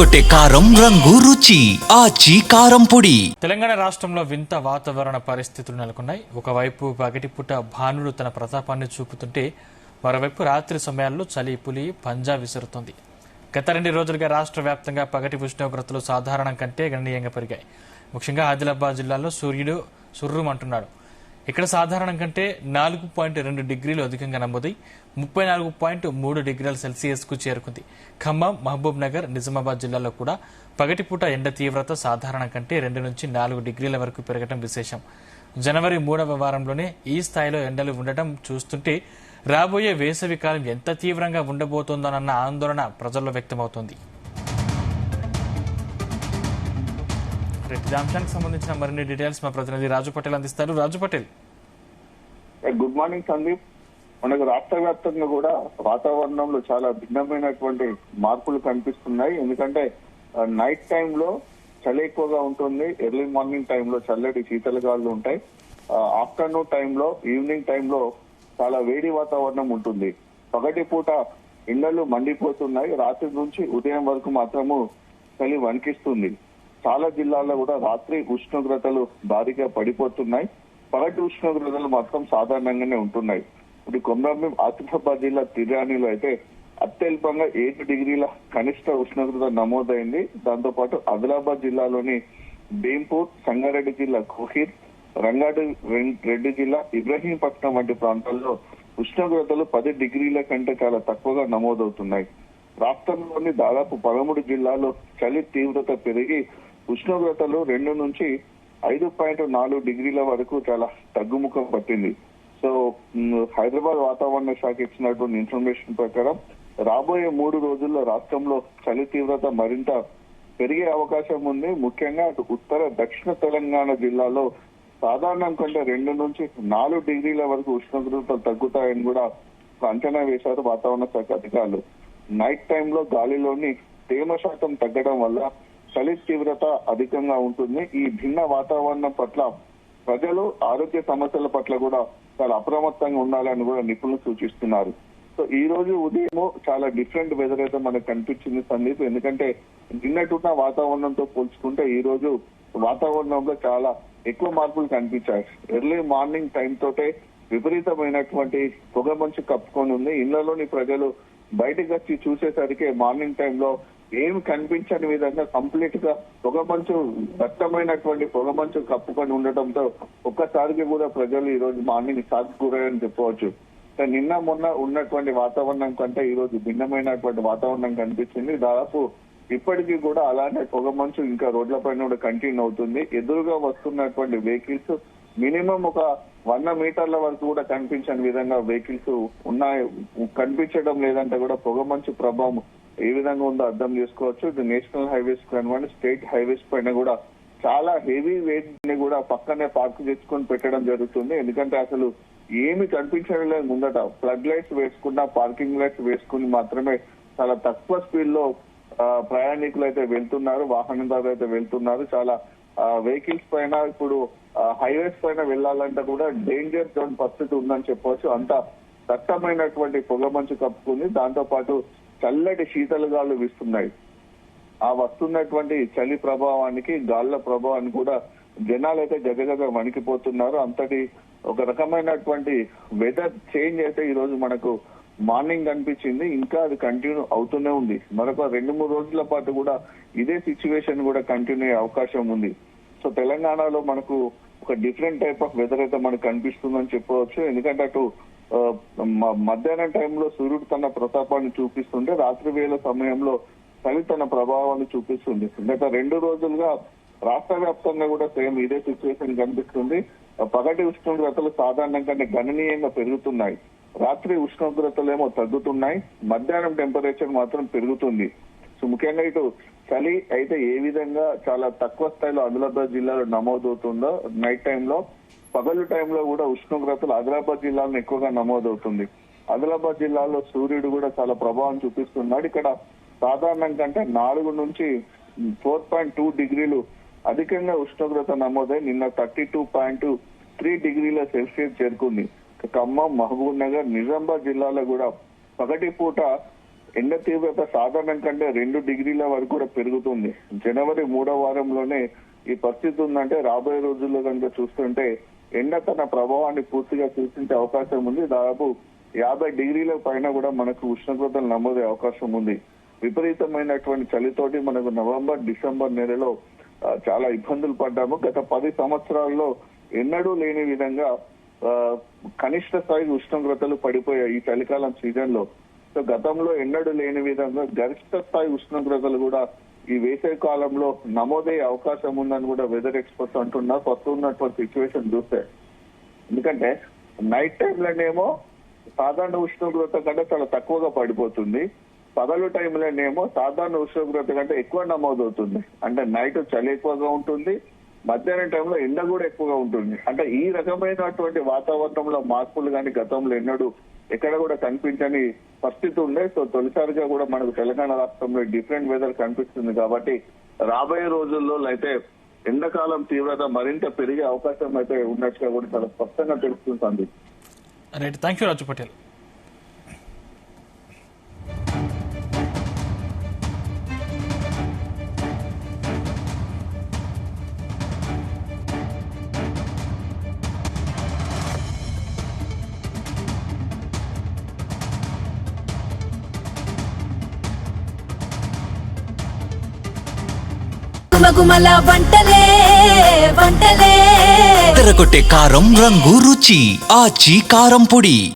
అదరగొట్టే కారం రంగు రుచి ఆచి కారం పొడి. తెలంగాణ రాష్ట్రంలో వింత వాతావరణ పరిస్థితులు నెలకొన్నాయి. ఒకవైపు పగటిపూట భానుడు తన ప్రతాపాన్ని చూపుతుంటే మరోవైపు రాత్రి సమయాల్లో చలి పులి పంజా విసురుతోంది. గత 2 రోజులుగా రాష్ట్ర వ్యాప్తంగా పగటి ఉష్ణోగ్రతలు సాధారణం కంటే గణనీయంగా పెరిగాయి. ముఖ్యంగా ఆదిలాబాద్ జిల్లాలో సూర్యుడు సుర్రుమంటున్నాడు. ఇక్కడ సాధారణం కంటే 4.2 డిగ్రీలు అధికంగా నమోదై 34.3 డిగ్రీల సెల్సియస్ కు చేరుకుంది. ఖమ్మం, మహబూబ్ నగర్, నిజామాబాద్ జిల్లాలో కూడా పగటిపూట ఎండ తీవ్రత సాధారణం కంటే 2 నుంచి 4 డిగ్రీల వరకు పెరగడం విశేషం. జనవరి 3వ వారంలోనే ఈ స్థాయిలో ఎండలు ఉండటం చూస్తుంటే రాబోయే వేసవి కాలం ఎంత తీవ్రంగా ఉండబోతోందోనన్న ఆందోళన ప్రజల్లో వ్యక్తమవుతోంది. అంశానికి సంబంధించిన మరిన్ని డీటెయిల్స్ మా ప్రతినిధి రాజు పటేల్ అందిస్తారు. రాజు పటేల్, గుడ్ మార్నింగ్ సందీప్. మనకు రాష్ట్ర వ్యాప్తంగా కూడా వాతావరణంలో చాలా భిన్నమైనటువంటి మార్పులు కనిపిస్తున్నాయి. ఎందుకంటే నైట్ టైంలో చలి ఎక్కువగా ఉంటుంది, ఎర్లీ మార్నింగ్ టైంలో చల్లటి శీతలగాలు ఉంటాయి, ఆఫ్టర్నూన్ టైంలో, ఈవినింగ్ టైంలో చాలా వేడి వాతావరణం ఉంటుంది. పగటి పూట ఎండలు మండిపోతున్నాయి, రాత్రి నుంచి ఉదయం వరకు మాత్రము చలి వణికిస్తుంది. చాలా జిల్లాల్లో కూడా రాత్రి ఉష్ణోగ్రతలు భారీగా పడిపోతున్నాయి, పగటి ఉష్ణోగ్రతలు మాత్రం సాధారణంగానే ఉంటున్నాయి. ఇప్పుడు కొమరంభీం ఆసిఫాబాద్ జిల్లా తిర్యానీలో అయితే అత్యల్పంగా 7 డిగ్రీల కనిష్ట ఉష్ణోగ్రత నమోదైంది. దాంతో పాటు ఆదిలాబాద్ జిల్లాలోని భీంపూర్, సంగారెడ్డి జిల్లా కోహిర్, రంగారెడ్డి జిల్లా ఇబ్రహీంపట్నం వంటి ప్రాంతాల్లో ఉష్ణోగ్రతలు 10 డిగ్రీల కంటే చాలా తక్కువగా నమోదవుతున్నాయి. రాష్ట్రంలోని దాదాపు 13 జిల్లాల్లో చలి తీవ్రత పెరిగి ఉష్ణోగ్రతలు 2 నుంచి 5.4 డిగ్రీల వరకు చాలా తగ్గుముఖం పట్టింది. సో హైదరాబాద్ వాతావరణ శాఖ ఇచ్చినటువంటి ఇన్ఫర్మేషన్ ప్రకారం రాబోయే 3 రోజుల్లో రాష్ట్రంలో చలి తీవ్రత మరింత పెరిగే అవకాశం ఉంది. ముఖ్యంగా అటు ఉత్తర, దక్షిణ తెలంగాణ జిల్లాలో సాధారణం కంటే 2 నుంచి 4 డిగ్రీల వరకు ఉష్ణోగ్రతలు తగ్గుతాయని కూడా అంచనా వేశారు వాతావరణ శాఖ అధికారులు. నైట్ టైంలో గాలిలోని తేమ శాతం తగ్గడం వల్ల చలి తీవ్రత అధికంగా ఉంటుంది. ఈ భిన్న వాతావరణం పట్ల ప్రజలు ఆరోగ్య సమస్యల పట్ల కూడా చాలా అప్రమత్తంగా ఉండాలని కూడా నిపుణులు సూచిస్తున్నారు. సో ఈ రోజు ఉదయం చాలా డిఫరెంట్ వెదర్ అయితే మనకు కనిపించింది సందీప్. ఎందుకంటే నిన్నటున్న వాతావరణంతో పోల్చుకుంటే ఈ రోజు వాతావరణంలో చాలా ఎక్కువ మార్పులు కనిపించాయి. ఎర్లీ మార్నింగ్ టైం తోటే విపరీతమైనటువంటి పొగ మంచు కప్పుకొని ఉంది. ఇళ్లలోని ప్రజలు బయటకు వచ్చి చూసేసరికి మార్నింగ్ టైంలో ఏమి కనిపించని విధంగా కంప్లీట్ గా పొగమంచు, దట్టమైనటువంటి పొగమంచు కప్పుకొని ఉండటంతో ఒక్కసారికి కూడా ప్రజలు ఈ రోజు మార్నింగ్ షాక్ గురని చెప్పవచ్చు. నిన్న మొన్న ఉన్నటువంటి వాతావరణం కంటే ఈ రోజు భిన్నమైనటువంటి వాతావరణం కనిపించింది. దాదాపు ఇప్పటికీ కూడా అలానే పొగమంచు ఇంకా రోడ్లపైన కూడా కంటిన్యూ అవుతుంది. ఎదురుగా వస్తున్నటువంటి వెహికల్స్ మినిమం ఒక 100 మీటర్ల వరకు కూడా కనిపించని విధంగా వెహికల్స్ ఉన్నాయి, కనిపించడం లేదంటే కూడా పొగమంచు ప్రభావం ఏ విధంగా ఉందో అర్థం చేసుకోవచ్చు. ఇది నేషనల్ హైవేస్ కానివ్వండి, స్టేట్ హైవేస్ పైన కూడా చాలా హెవీ వెయిట్ ని కూడా పక్కనే పార్క్ చేసుకొని పెట్టడం జరుగుతుంది. ఎందుకంటే అసలు ఏమి కనిపించడం లేదు ముందట. ఫ్లడ్ లైట్స్ వేసుకున్నా, పార్కింగ్ లైట్స్ వేసుకుని మాత్రమే చాలా తక్కువ స్పీడ్ లో ప్రయాణికులు అయితే వెళ్తున్నారు, వాహనదారులు అయితే వెళ్తున్నారు. చాలా వెహికల్స్ పైన ఇప్పుడు హైవేస్ పైన వెళ్లాలంటే కూడా డేంజర్ జోన్ పరిస్థితి ఉందని చెప్పవచ్చు. అంత దట్టమైనటువంటి పొగ మంచు కప్పుకుంది. దాంతో పాటు చల్లటి శీతలగాలు వీస్తున్నాయి. ఆ వస్తున్నటువంటి చలి ప్రభావానికి, గాళ్ల ప్రభావానికి కూడా జనాలు అయితే గజగజ వణికిపోతున్నారు. అంతటి ఒక రకమైనటువంటి వెదర్ చేంజ్ అయితే ఈ రోజు మనకు మార్నింగ్ కనిపించింది. ఇంకా అది కంటిన్యూ అవుతూనే ఉంది. మరొక 2-3 రోజుల పాటు కూడా ఇదే సిచ్యువేషన్ కూడా కంటిన్యూ అయ్యే అవకాశం ఉంది. సో తెలంగాణలో మనకు ఒక డిఫరెంట్ టైప్ ఆఫ్ వెదర్ అయితే మనకు కనిపిస్తుందని చెప్పవచ్చు. ఎందుకంటే అటు మధ్యాహ్నం టైంలో సూర్యుడు తన ప్రతాపాన్ని చూపిస్తుంటే రాత్రి వేళ సమయంలో చలి తన ప్రభావాన్ని చూపిస్తుంది. గత 2 రోజులుగా రాష్ట్ర వ్యాప్తంగా కూడా సేమ్ ఇదే సిచ్యువేషన్ కనిపిస్తుంది. పగటి ఉష్ణోగ్రతలు సాధారణం కంటే గణనీయంగా పెరుగుతున్నాయి, రాత్రి ఉష్ణోగ్రతలు ఏమో తగ్గుతున్నాయి, మధ్యాహ్నం టెంపరేచర్ మాత్రం పెరుగుతుంది. సో ముఖ్యంగా ఇటు చలి అయితే ఏ విధంగా చాలా తక్కువ స్థాయిలో ఆదిలాబాద్ జిల్లాలో నమోదవుతుందో నైట్ టైంలో, పగలు టైంలో కూడా ఉష్ణోగ్రతలు ఆదిలాబాద్ జిల్లాలో ఎక్కువగా నమోదవుతుంది. ఆదిలాబాద్ జిల్లాలో సూర్యుడు కూడా చాలా ప్రభావం చూపిస్తున్నాడు. ఇక్కడ సాధారణం కంటే 4 నుంచి 4.2 డిగ్రీలు అధికంగా ఉష్ణోగ్రత నమోదై నిన్న 32.3 డిగ్రీల సెల్సియస్ చేరుకుంది. ఖమ్మం, మహబూబ్ నగర్, నిజామాబాద్ జిల్లాలో కూడా పగటి పూట ఎండ తీవ్రత సాధారణం కంటే 2 డిగ్రీల వరకు కూడా పెరుగుతుంది. జనవరి 3వ వారంలోనే ఈ పరిస్థితి ఉందంటే రాబోయే రోజుల్లో కనుక చూస్తుంటే ఎండ తన ప్రభావాన్ని పూర్తిగా సూచించే అవకాశం ఉంది. దాదాపు 50 డిగ్రీల పైన కూడా మనకు ఉష్ణోగ్రతలు నమోదే అవకాశం ఉంది. విపరీతమైనటువంటి చలితోటి మనకు నవంబర్, డిసెంబర్ నెలలో చాలా ఇబ్బందులు పడ్డాము. గత 10 సంవత్సరాల్లో ఎన్నడూ లేని విధంగా కనిష్ట స్థాయి ఉష్ణోగ్రతలు పడిపోయాయి ఈ చలికాలం సీజన్ లో. సో గతంలో ఎన్నడూ లేని విధంగా గరిష్ట స్థాయి ఉష్ణోగ్రతలు కూడా ఈ వేసవి కాలంలో నమోదయ్యే అవకాశం ఉందని కూడా వెదర్ ఎక్స్పర్ట్స్ అంటున్నారు. ప్రస్తుతం ఉన్నటువంటి సిచ్యువేషన్ చూస్తే, ఎందుకంటే నైట్ టైంలోనేమో సాధారణ ఉష్ణోగ్రత కంటే చాలా తక్కువగా పడిపోతుంది, పగలు టైంలోనేమో సాధారణ ఉష్ణోగ్రత కంటే ఎక్కువ నమోదవుతుంది. అంటే నైట్ చలి ఎక్కువగా ఉంటుంది, మధ్యాహ్నం టైంలో ఎండ కూడా ఎక్కువగా ఉంటుంది. అంటే ఈ రకమైనటువంటి వాతావరణంలో మార్పులు కానీ గతంలో ఎక్కడ కూడా కనిపించని పరిస్థితి ఉండే. సో తొలిసారిగా కూడా మనకు తెలంగాణ రాష్ట్రంలో డిఫరెంట్ వెదర్ కనిపిస్తుంది. కాబట్టి రాబోయే రోజుల్లో అయితే ఎండాకాలం తీవ్రత మరింత పెరిగే అవకాశం అయితే ఉన్నట్టుగా కూడా చాలా స్పష్టంగా తెలుస్తుంది. రైట్, థ్యాంక్ యూ రాజు పటేల్. గుమగుమల వంటలే వంటలే తెరకొట్టే కారం రంగు రుచి ఆచి కారం పొడి.